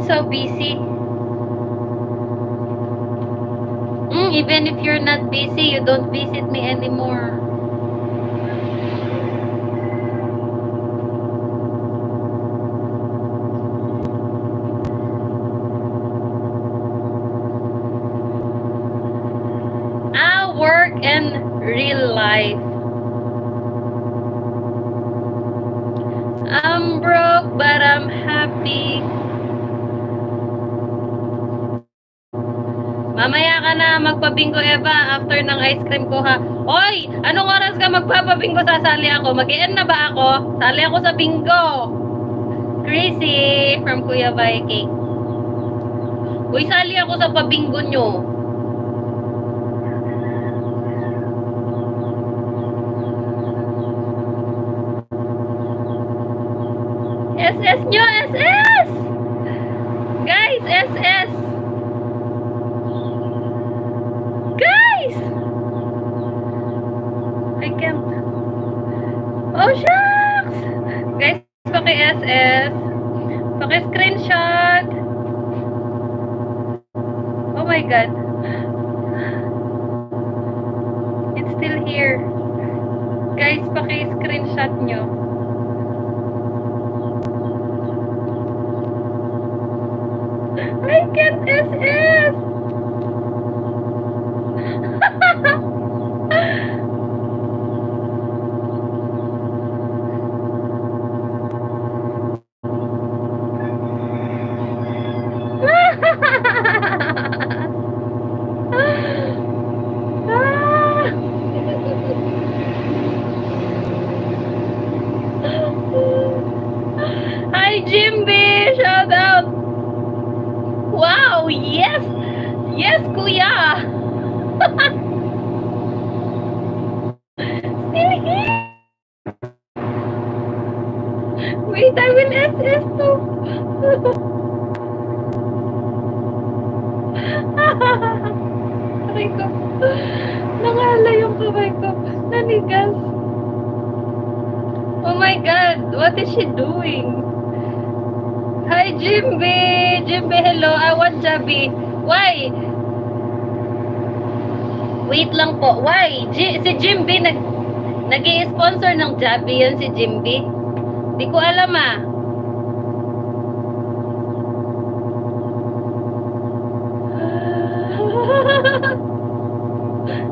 so busy. Even if you're not busy, you don't visit me anymore. Work and real life. I'm broke, but I'm happy. Mamaya ka na magpabingo, Eva, after ng ice cream ko, ha? Hoy! Anong oras ka magpapabingo? Sasali ako. Mag-i-end na ba ako? Sali ako sa bingo. Crazy from Kuya Viking. Uy, sali ako sa pabingo nyo. SS nyo, SS! Guys, SS! Guys! I can't. Oh, shucks! Guys, paki-SS. Paki-screenshot. Oh my God. It's still here. Guys, paki-screenshot nyo. I can't SS! Hi, Jimby! Shout out! Wow! Yes! Yes, Kuya! Still here! Wait, I will SS too! Aray ko. Nangala yung kamay ko. Nanigas. Oh my God! What is she doing? Hi, Jimby! Jimby, hello! I want Jabi. Why? Wait lang po. Why? Si Jimby nag-i-sponsor ng Jabi yan si Jimby. Di ko alam ah.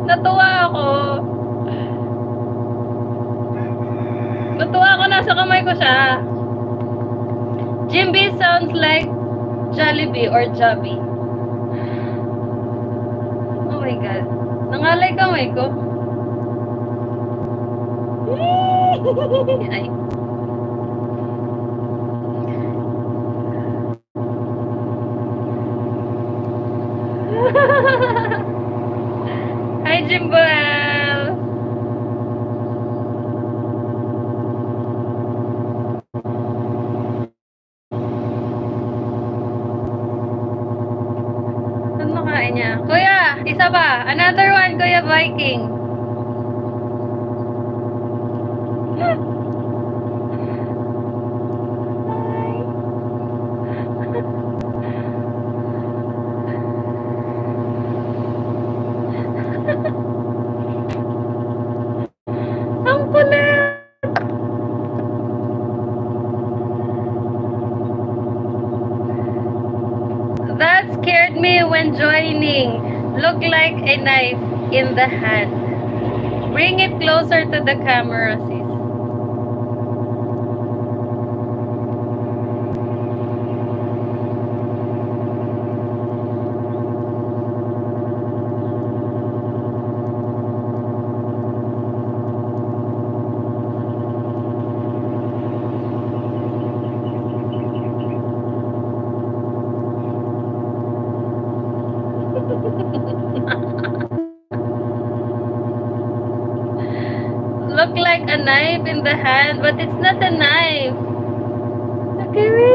Natuwa ako. Natuwa ako, nasa kamay ko siya. Jimby sounds like Jollibee or Jabi. Oh my God. Nangalay kamay ko. Ay. Hi, Jimboel. Ano kain niya? Kuya, isa pa. Another one, Kuya Viking. Ang kulit! That scared me when joining. Look like a knife in the hand. Bring it closer to the camera, sis. Look like a knife in the hand, but it's not a knife. Okay.